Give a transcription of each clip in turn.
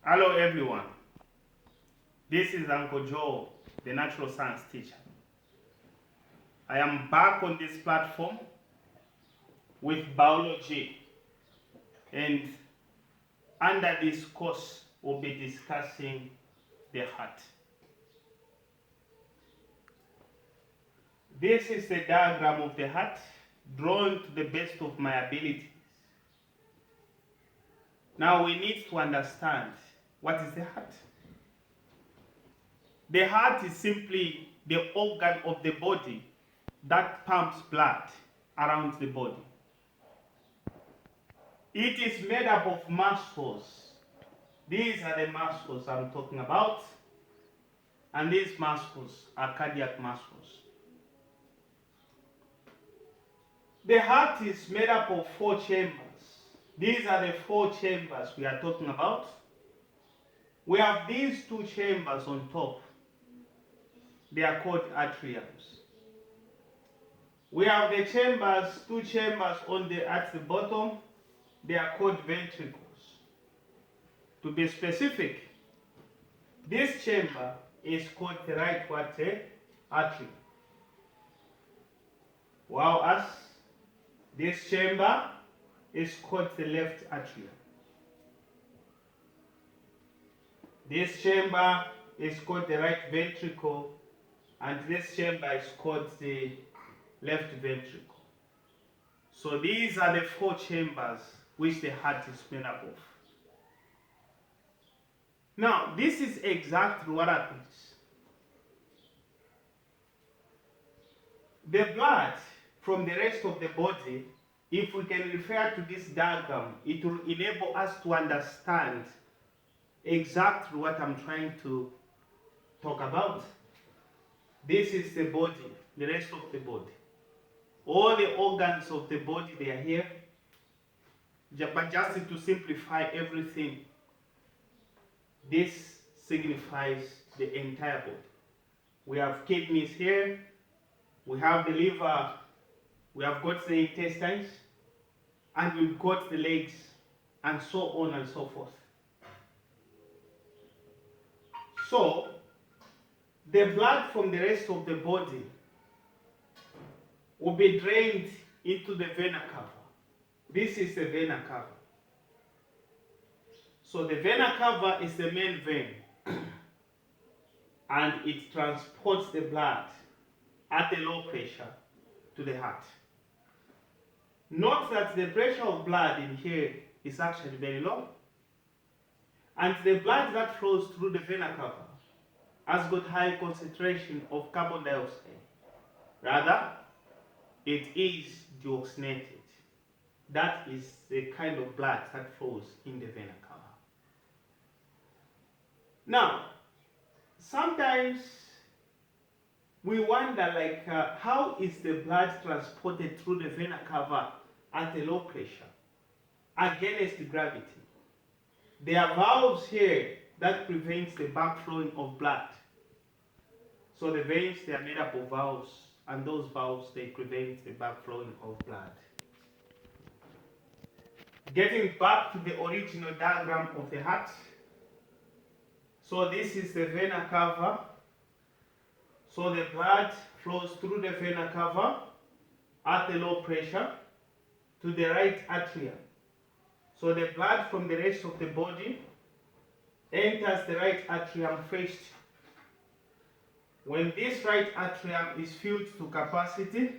Hello everyone, this is Uncle Joe, the natural science teacher. I am back on this platform with biology, and under this course we'll be discussing the heart. This is the diagram of the heart drawn to the best of my abilities. Now we need to understand what is the heart. The heart is simply the organ of the body that pumps blood around the body. It is made up of muscles. These are the muscles I'm talking about, and these muscles are cardiac muscles. The heart is made up of 4 chambers. These are the 4 chambers we are talking about. We have these 2 chambers on top. They are called atriums. We have the chambers, 2 chambers at the bottom. They are called ventricles. To be specific, this chamber is called the right atrium. While this chamber is called the left atrium. This chamber is called the right ventricle, and this chamber is called the left ventricle. So these are the 4 chambers which the heart is made up of. Now, this is exactly what happens. The blood from the rest of the body, if we can refer to this diagram, it will enable us to understand exactly what I'm trying to talk about. This is the body, the rest of the body. All the organs of the body, they are here. But just to simplify everything, this signifies the entire body. We have kidneys here, we have the liver, we have got the intestines, and we've got the legs, and so on and so forth. So, the blood from the rest of the body will be drained into the vena cava. This is the vena cava. So the vena cava is the main vein, and it transports the blood at a low pressure to the heart. Note that the pressure of blood in here is actually very low, and the blood that flows through the vena cava has got high concentration of carbon dioxide. Rather, it is deoxygenated. That is the kind of blood that flows in the vena cava. Now, sometimes we wonder how is the blood transported through the vena cava at a low pressure against gravity? There are valves here that prevents the backflowing of blood. So the veins, they are made up of valves, and those valves, they prevent the backflowing of blood. Getting back to the original diagram of the heart. So this is the vena cava. So the blood flows through the vena cava at a low pressure to the right atrium. So the blood from the rest of the body enters the right atrium first. When this right atrium is filled to capacity,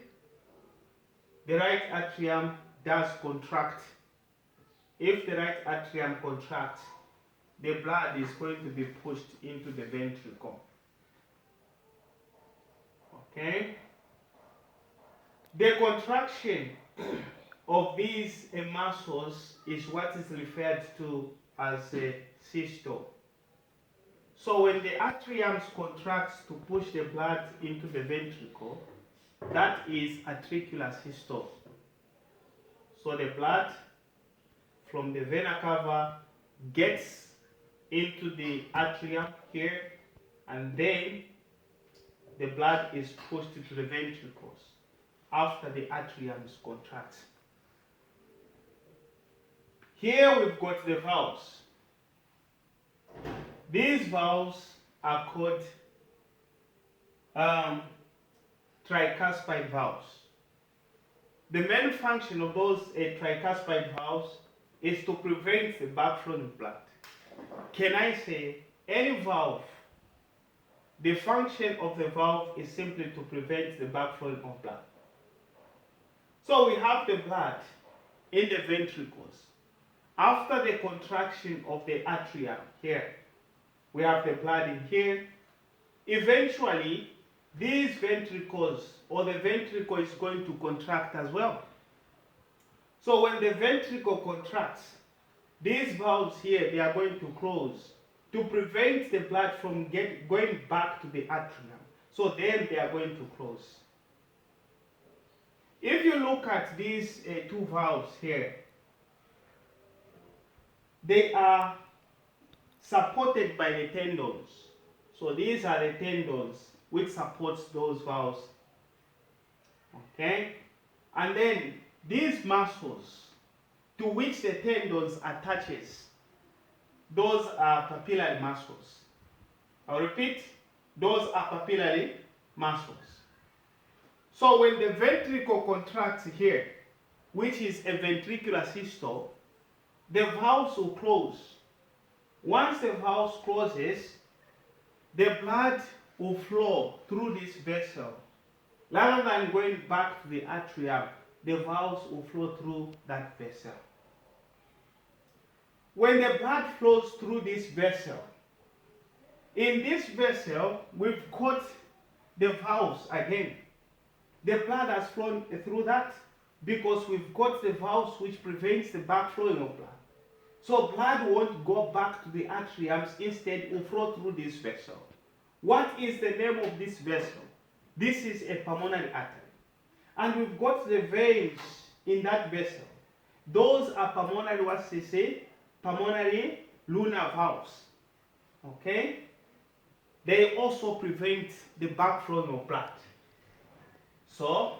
the right atrium does contract. If the right atrium contracts, the blood is going to be pushed into the ventricle. Okay? The contraction of these muscles is what is referred to as a systole. So when the atrium contracts to push the blood into the ventricle, that is atricular systole. So the blood from the vena cava gets into the atrium here, and then the blood is pushed to the ventricles after the atrium contracts. Here we've got the valves. These valves are called tricuspid valves. The main function of those tricuspid valves is to prevent the backflow of blood. Can I say any valve, the function of the valve is simply to prevent the backflow of blood. So we have the blood in the ventricles. After the contraction of the atrium here, we have the blood in here. Eventually, these ventricles or the ventricle is going to contract as well. So when the ventricle contracts, these valves here, they are going to close to prevent the blood from going back to the atrium. So then they are going to close. If you look at these two valves here, they are supported by the tendons. So these are the tendons which supports those valves. Okay? And then these muscles to which the tendons attaches, those are papillary muscles. I'll repeat, those are papillary muscles. So when the ventricle contracts here, which is a ventricular systole, the valves will close. Once the valves closes, the blood will flow through this vessel. Rather than going back to the atrium, the valves will flow through that vessel. When the blood flows through this vessel, in this vessel, we've got the valves again. The blood has flown through that because we've got the valves which prevents the backflowing of blood. So blood won't go back to the atriums, instead it will flow through this vessel. What is the name of this vessel? This is a pulmonary artery. And we've got the veins in that vessel. Those are pulmonary, what they say? Pulmonary lunar valves. Okay? They also prevent the backflowing of blood. So,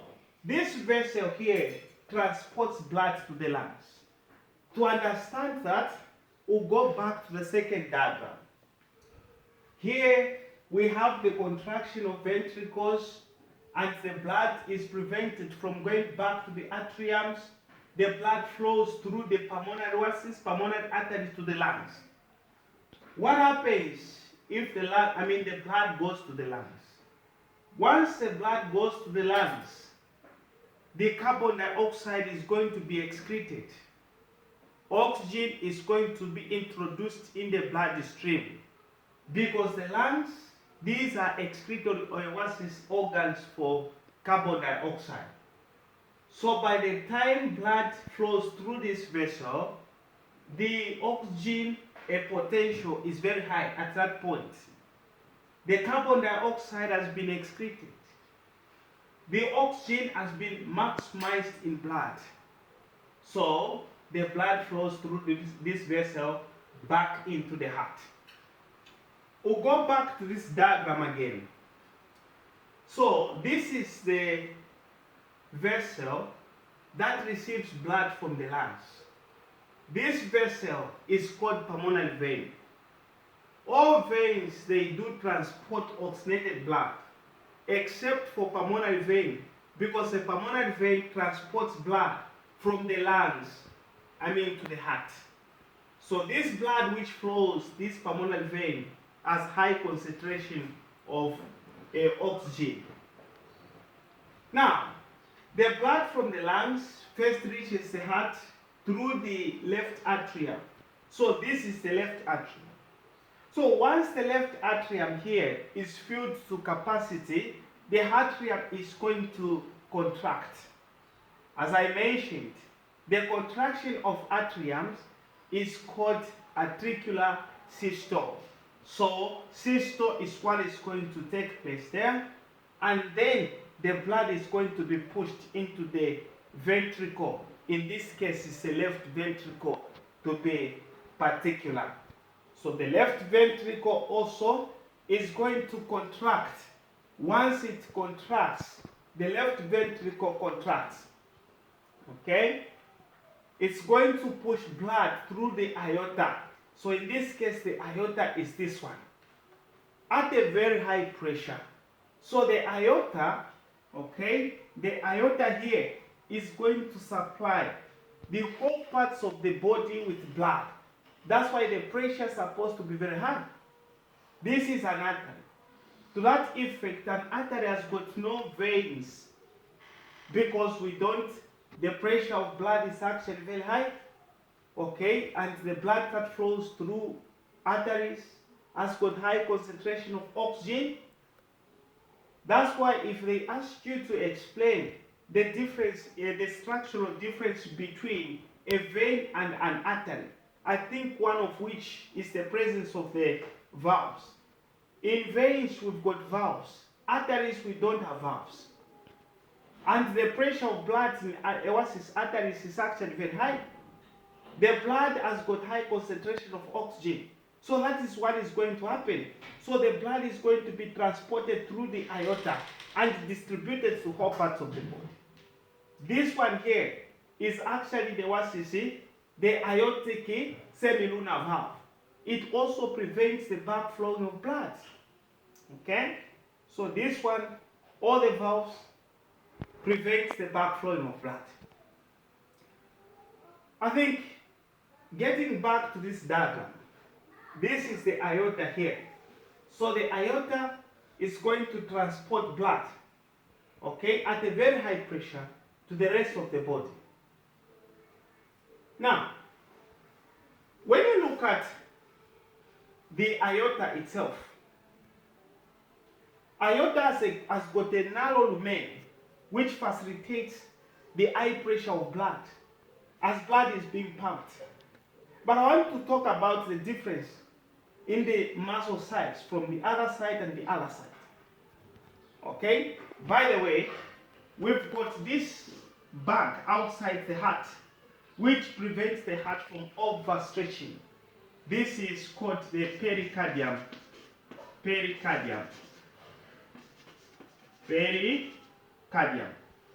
this vessel here transports blood to the lungs. To understand that, we'll go back to the second diagram. Here, we have the contraction of ventricles, and the blood is prevented from going back to the atriums. The blood flows through the pulmonary arteries to the lungs. What happens if the blood goes to the lungs? Once the blood goes to the lungs, the carbon dioxide is going to be excreted. Oxygen is going to be introduced in the bloodstream because the lungs, these are excretory organs for carbon dioxide. So by the time blood flows through this vessel, the oxygen potential is very high at that point. The carbon dioxide has been excreted. The oxygen has been maximized in blood. So the blood flows through this vessel back into the heart. We'll go back to this diagram again. So this is the vessel that receives blood from the lungs. This vessel is called pulmonary vein. All veins, they do transport oxygenated blood, except for pulmonary vein, because the pulmonary vein transports blood from the lungs, to the heart. So this blood which flows, this pulmonary vein, has high concentration of oxygen. Now, the blood from the lungs first reaches the heart through the left atrium. So this is the left atrium. So once the left atrium here is filled to capacity, the atrium is going to contract. As I mentioned, the contraction of atriums is called atricular systole. So systole is what is going to take place there, and then the blood is going to be pushed into the ventricle. In this case, it's the left ventricle to be particular. So the left ventricle also is going to contract. Once it contracts, the left ventricle contracts. Okay? It's going to push blood through the aorta. So in this case, the aorta is this one at a very high pressure. So the aorta, okay, the aorta here is going to supply the whole parts of the body with blood. That's why the pressure is supposed to be very high. This is an artery. To that effect, an artery has got no veins because the pressure of blood is actually very high, okay, and the blood that flows through arteries has got high concentration of oxygen. That's why if they ask you to explain the difference, the structural difference between a vein and an artery, I think one of which is the presence of the valves. In veins, we've got valves. Arteries, we don't have valves. And the pressure of blood in arteries is actually very high. The blood has got high concentration of oxygen. So that is what is going to happen. So the blood is going to be transported through the aorta and distributed to all parts of the body. This one here is actually the aortic semilunar valve. It also prevents the backflowing of blood. Okay? So this one, all the valves prevents the backflowing of blood. I think getting back to this diagram, this is the aorta here. So the aorta is going to transport blood, okay, at a very high pressure to the rest of the body. Now, when you look at the aorta itself, aorta has got a narrow lumen which facilitates the high pressure of blood as blood is being pumped. But I want to talk about the difference in the muscle size from the other side and the other side. Okay? By the way, we've got this bag outside the heart which prevents the heart from overstretching. This is called the pericardium. Pericardium. Pericardium.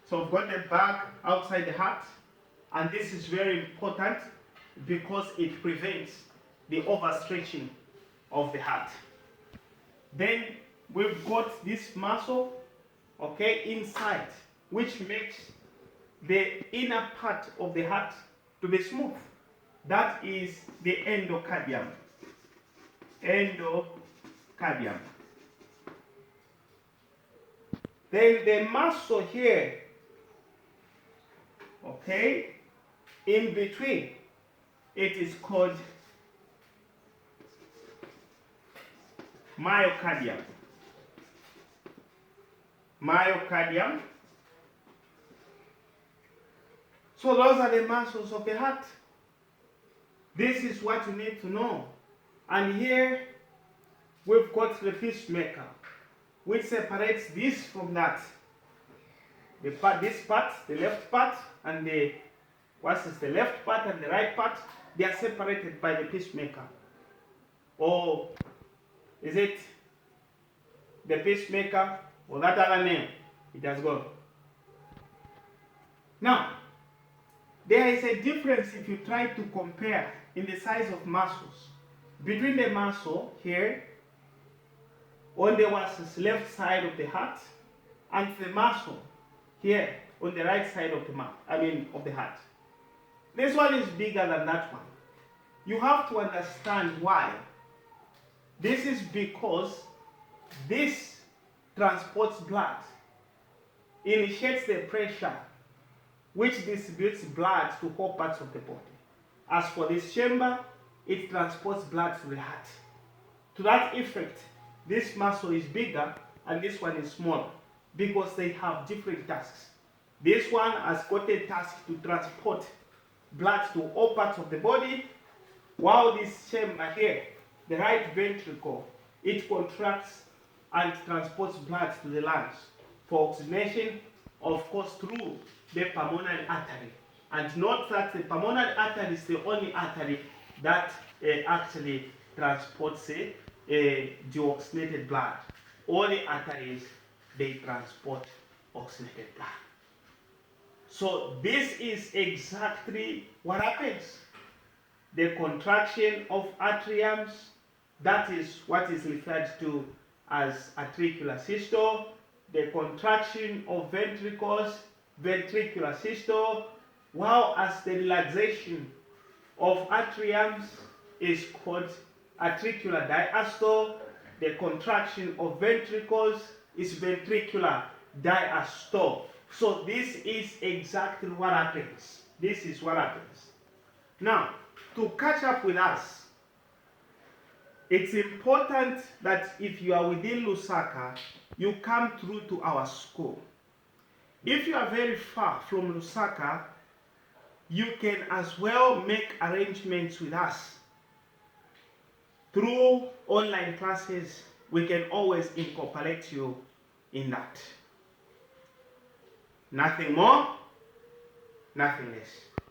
So we've got the bag outside the heart, and this is very important because it prevents the overstretching of the heart. Then we've got this muscle, okay, inside, which makes the inner part of the heart to be smooth. That is the endocardium. Endocardium. Then the muscle here, okay, in between, it is called myocardium. Myocardium. So those are the muscles of the heart. This is what you need to know. And here we've got the pacemaker, which separates this from that. This part, the left part, and the left part and the right part, they are separated by the pacemaker. Or is it the pacemaker or that other name? It has gone. Now, there is a difference if you try to compare in the size of muscles between the muscle here on the left side of the heart and the muscle here on the right side of the heart. This one is bigger than that one. You have to understand why. This is because this transports blood, initiates the pressure, which distributes blood to all parts of the body. As for this chamber, it transports blood to the heart. To that effect, this muscle is bigger and this one is smaller because they have different tasks. This one has got a task to transport blood to all parts of the body, while this chamber here, the right ventricle, it contracts and transports blood to the lungs for oxygenation, of course, through the pulmonary artery. And note that the pulmonary artery is the only artery that actually transports deoxygenated blood. All the arteries, they transport oxygenated blood. So this is exactly what happens. the contraction of atriums, that is what is referred to as atricular systole, the contraction of ventricles, ventricular systole, while as the relaxation of atriums is called atricular diastole, the contraction of ventricles is ventricular diastole. So this is exactly what happens. This is what happens. Now, to catch up with us, it's important that if you are within Lusaka, you come through to our school. If you are very far from Lusaka, you can as well make arrangements with us. Through online classes, we can always incorporate you in that. Nothing more, nothing less.